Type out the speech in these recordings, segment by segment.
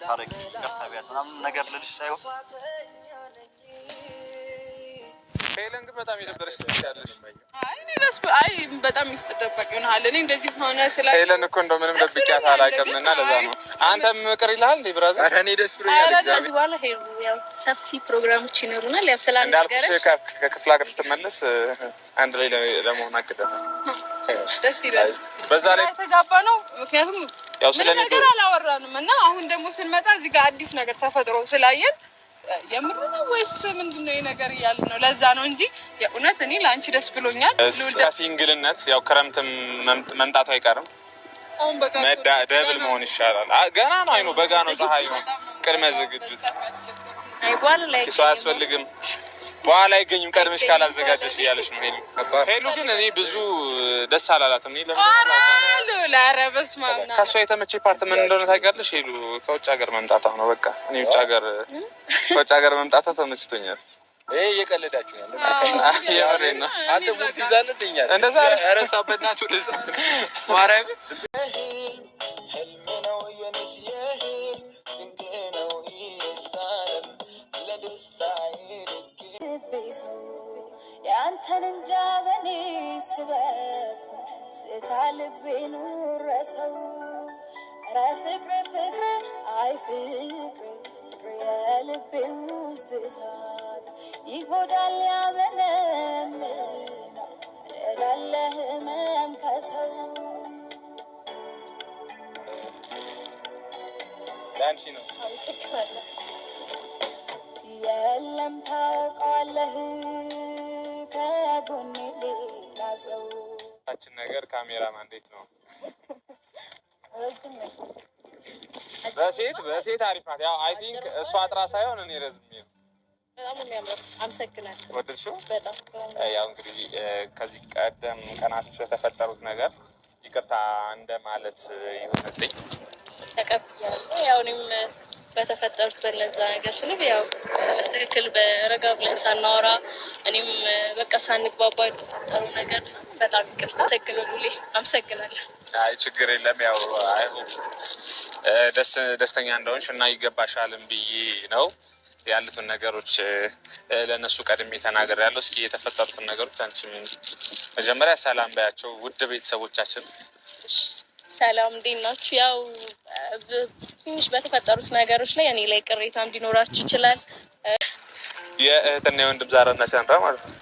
ታረቂ ይቅርታ ቢያት ምናምን ነገር ልልሽ ሳይሆን ሄለን ግን በጣም የደበረሽ ትመስያለሽ። አይ በጣም ሚስጥር ደባቂ ሆነሃል። እኔ እንደዚህ ሆነ ስለ ሄለን እኮ እንደው ምንም ደብቂያት አላውቅም እና ለዛ ነው። አንተም ቅር ይልሃል እንዴ ብራዘር? ኧረ እኔ ደስ ብሎኛል። ከዚህ በኋላ ሄሉ ያው ሰፊ ፕሮግራሞች ይኖሩናል። ያው እንዳልኩሽ ከክፍለ ሀገር ስትመለስ አንድ ላይ ለመሆን አቅደን ደስ ይላል። በዛ ላይ ተጋባ ነው። ምክንያቱም ያው ስለ ነገር አላወራንም እና አሁን ደግሞ ስንመጣ እዚህ ጋር አዲስ ነገር ተፈጥሮ ስላየን የምር ነው ወይስ ምንድነው ይሄ ነገር እያልን ነው። ለዛ ነው እንጂ የእውነት እኔ ለአንቺ ደስ ብሎኛል። ሲንግልነት ያው ክረምትም መምጣቱ አይቀርም። አሁን በቃ ደብል መሆን ይሻላል። ገና ነው አይኑ በጋ ነው ፀሐይ ነው። ቅድመ ዝግጅት አይ በኋላ ላይ ሰው አያስፈልግም። በኋላ አይገኝም ቀድመሽ ካላዘጋጀሽ እያለሽ ነው ሄሉ። ሄሉ ግን እኔ ብዙ ደስ አላላትም። እኔ ከእሷ የተመቼ ፓርት ምን እንደሆነ ታውቂያለሽ? ሄሉ ከውጭ ሀገር መምጣቷ ነው። በቃ እኔ ከውጭ ሀገር መምጣቷ ተመችቶኛል። ይሄ እየቀለዳችሁ ነው። የምሬን ነው። አንተ ሙዚ ይዛልልኛል እንደዛ ረሳበናችሁ ማርያም ያንተን እንጃ በኔ ስበብ ስታልቤን ረሰው ረ ፍቅር አይ ፍቅር የልቤ ውስጥ እሳት ይጎዳል ያመነምናል ላለ ህመም ከሰው ዳንቺ ነው የለም ታውቀዋለህ ከጎኔ ሌላ ሰው ታችን ነገር ካሜራማን እንዴት ነው? በሴት አሪፍ ናት። ያው አይ ቲንክ እሷ አጥራ ሳይሆን እኔ ረዝሜ ነው። በጣም የሚያምር አመሰግናለሁ። ወደድሽው? በጣም ያው እንግዲህ ከዚህ ቀደም ቀናቶች ለተፈጠሩት ነገር ይቅርታ እንደማለት ይሆንልኝ ተቀብያለሁ። ያው እኔም በተፈጠሩት በነዛ ነገር ስልብ ያው በስትክክል በረጋ ብለን ሳናወራ እኔም በቃ ሳንግባባ የተፈጠሩ ነገር በጣም ይቅርታ። ተግኑልኝ አመሰግናለሁ። አይ ችግር የለም። ያው አይ ሆፕ ደስተኛ እንደሆንሽ እና ይገባሻልም ብዬ ነው ያሉትን ነገሮች ለነሱ ቀድሜ ተናግሬያለሁ። እስኪ የተፈጠሩትን ነገሮች አንቺ መጀመሪያ ሰላም በያቸው ውድ ቤተሰቦቻችን። ሰላም እንዴት ናችሁ? ያው ትንሽ በተፈጠሩት ነገሮች ላይ እኔ ላይ ቅሬታ እንዲኖራችሁ ይችላል። የእህትና የወንድም ዛራና ቻንራ ማለት ነው።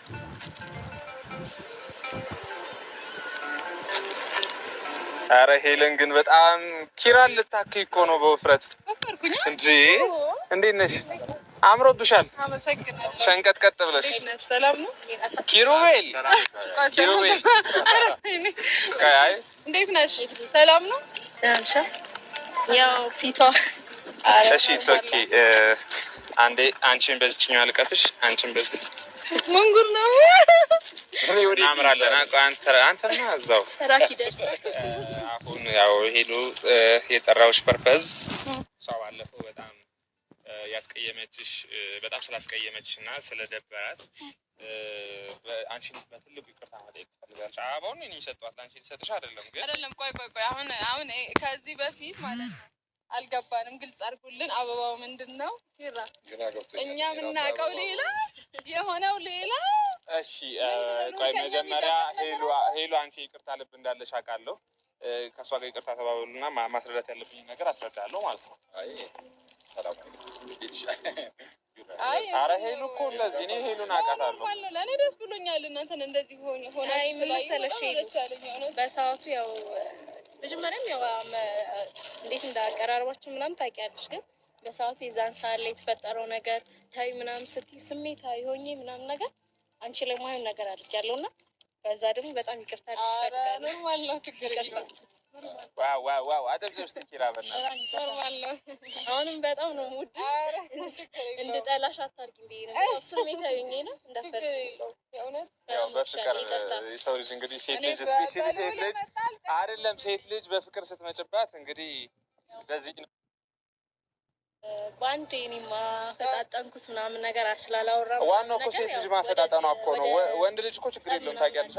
አረ ሄለን ግን በጣም ኪራን ልታክይ እኮ ነው በውፍረት እንጂ። እንዴት ነሽ? አምሮብሻል። አመሰግናለሁ። ሸንቀጥቀጥ ብለሽ። ሰላም ነው ኪሩቤል አይ እንዴት ነሽ? ሰላም ነው አንቺ? ያው ፊቷ እሺ ኦኬ። አንዴ አንቺን በዚህኛው አልቀፍሽ፣ አንቺን በዚህ መንጉር ነው እናምራለን። አንተና እዛው ራኪ ደርሰህ አሁን ያው ሄዱ የጠራውሽ ፐርፐዝ እሷ ባለፈው በጣም ያስቀየመችሽ በጣም ስላስቀየመችሽ እና ስለደበራት አንቺን በትልቁ ይቅርታ መጠየቅ ትፈልጋለች። አበባውን እኔ ሰጧት ለአንቺ ልሰጥሽ አይደለም ግን አይደለም። ቆይ አሁን ከዚህ በፊት ማለት ነው አልገባንም። ግልጽ አድርጉልን። አበባው ምንድን ነው? ይራ እኛ የምናውቀው ሌላ የሆነው ሌላ። እሺ ቆይ መጀመሪያ ሄሉ አንቺ ይቅርታ ልብ እንዳለሽ አውቃለሁ። ከእሷ ጋር ይቅርታ ተባበሉና ማስረዳት ያለብኝ ነገር አስረዳለሁ ማለት ነው። አረ ሄሉ እኮ እንደዚህ እኔ ሄሉን አውቃታለሁ። ለእኔ ደስ ብሎኛል። እናንተን እንደዚህ ሆነ መሰለሽ በሰዓቱ ያው መጀመሪያም ያው እንዴት እንዳቀራረባችን ምናምን ታውቂያለሽ። ግን በሰዓቱ የዛን ሰዓት ላይ የተፈጠረው ነገር ታይ ምናምን ስትይ ስሜታዊ ሆኜ ምናምን ነገር አንቺ ላይ ማይሆን ነገር አድርጊያለሁ እና በዛ ደግሞ በጣም ይቅርታ ልትፈልጋለሁ። ኖርማል ነው፣ ችግር የለም። ዋው አጨብጭብ እስኪ ኪራ በእናትሽ። ኖርማል ነው። አሁንም በጣም ነው ሙድ እንድጠላሽ አታርጊኝ ብዬሽ ነው። ስሜታዊ ሆኜ ነው እንዳፈርሽ የእውነት ያው በፍቅር የሰው ልጅ እንግዲህ ሴት ልጅ ስፔሻሊ ሴት ልጅ አይደለም ሴት ልጅ በፍቅር ስትመጭባት እንግዲህ እንደዚህ ነው። በአንዴ እኔ ማፈጣጠንኩት ምናምን ነገር ስላላወራሁ ዋናው እኮ ሴት ልጅ ማፈጣጠኗ እኮ ነው። ወንድ ልጅ እኮ ችግር የለውም ታውቂያለሽ።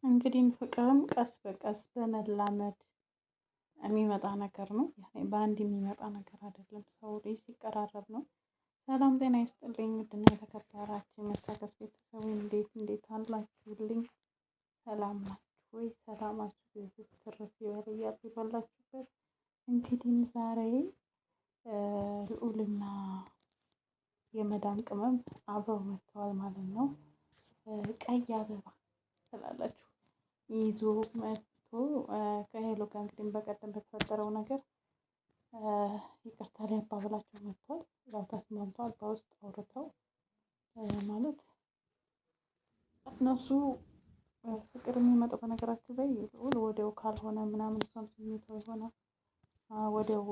እንግዲህ ፍቅርም ቀስ በቀስ በመላመድ የሚመጣ ነገር ነው። በአንድ የሚመጣ ነገር አይደለም። ሰው ልጅ ሲቀራረብ ነው። ሰላም ጤና ይስጥልኝ። ውድና የተከበራችሁ መታገስ ቤተሰብ እንዴት አላችሁልኝ? ሰላም ናችሁ ወይ? ሰላማችሁ ብዙ ትርፍ ይበል እያልኩ ባላችሁበት እንግዲህ ዛሬ ልዑልና የመዳም ቅመም አብረው መጥተዋል ማለት ነው። ቀይ አበባ ትላላችሁ ይዞ መጥቶ ከሄሎ ጋር እንግዲህ በቀደም በተፈጠረው ነገር ይቅርታ ሊያባብላቸው መጥቷል። ያው ተስማምተዋል በውስጥ አውርተው ማለት እነሱ ፍቅር የሚመጣው በነገራችን ላይ ልዑል ወዲያው ካልሆነ ምናምን እሷም ስሜታዊ ሆነ ወዲያው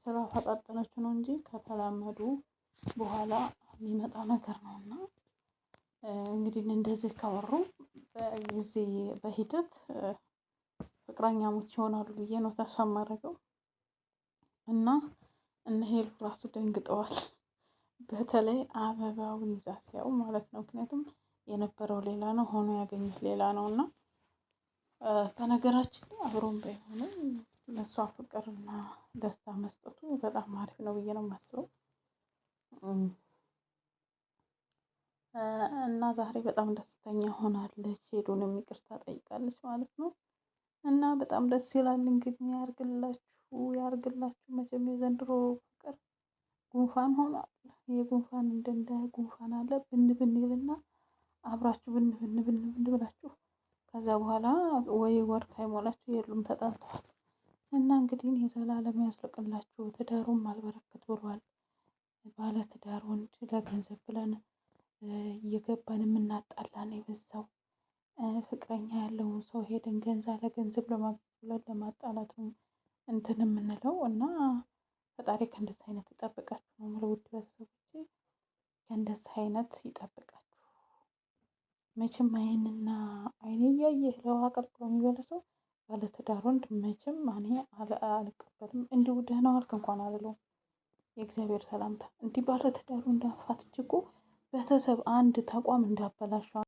ስላፈጣጠነችው ነው እንጂ ከተላመዱ በኋላ የሚመጣ ነገር ነው። እና እንግዲህ እንደዚህ ካወሩ በጊዜ በሂደት ፍቅረኛሞች ይሆናሉ ብዬ ነው ተስፋ የማደርገው። እና እነ ሄሉ ራሱ ደንግጠዋል። በተለይ አበባውን ይዛ ሲያው ማለት ነው። ምክንያቱም የነበረው ሌላ ነው፣ ሆኖ ያገኙት ሌላ ነው። እና በነገራችን ላይ አብሮም ባይሆኑ ለእሷ ፍቅርና ደስታ መስጠቱ በጣም አሪፍ ነው ብዬ ነው የማስበው። እና ዛሬ በጣም ደስተኛ ሆናለች። ሄሉንም ይቅርታ ጠይቃለች ማለት ነው። እና በጣም ደስ ይላል። እንግዲህ ያርግላችሁ። መቼም የዘንድሮ ፍቅር ጉንፋን ሆኗል። የጉንፋን እንደ ጉንፋን አለ ብን ብን ይልና አብራችሁ ብን ብን ብን ብን ብላችሁ ከዛ በኋላ ወይ ወር ሳይሞላችሁ የሉም ተጣልተዋል። እና እንግዲህ የዘላለም ያስለቅላችሁ። ትዳሩም አልበረክት ብሏል። ባለ ትዳር ወንድ ለገንዘብ ብለን እየገባን የምናጣላን የበዛው ፍቅረኛ ያለውን ሰው ሄደን ለገንዘብ ለማግኘት ለማጣላት እንትን የምንለው እና ፈጣሪ ከእንደዚህ አይነት ይጠብቃችሁ ነው የምለው። ውድ ቤተሰቦቼ ከእንደዚህ አይነት ይጠብቃችሁ። መቼም አይንና አይኔ እያየ ለውሃ ቀርቶ የሚበልሰው ባለትዳር ወንድ መቼም እኔ አልቀበልም። እንዲሁ ደህና ዋልክ እንኳን አልለውም። የእግዚአብሔር ሰላምታ እንዲህ ባለትዳሩ እንዳፋትች እኮ ቤተሰብ አንድ ተቋም እንዳበላሸው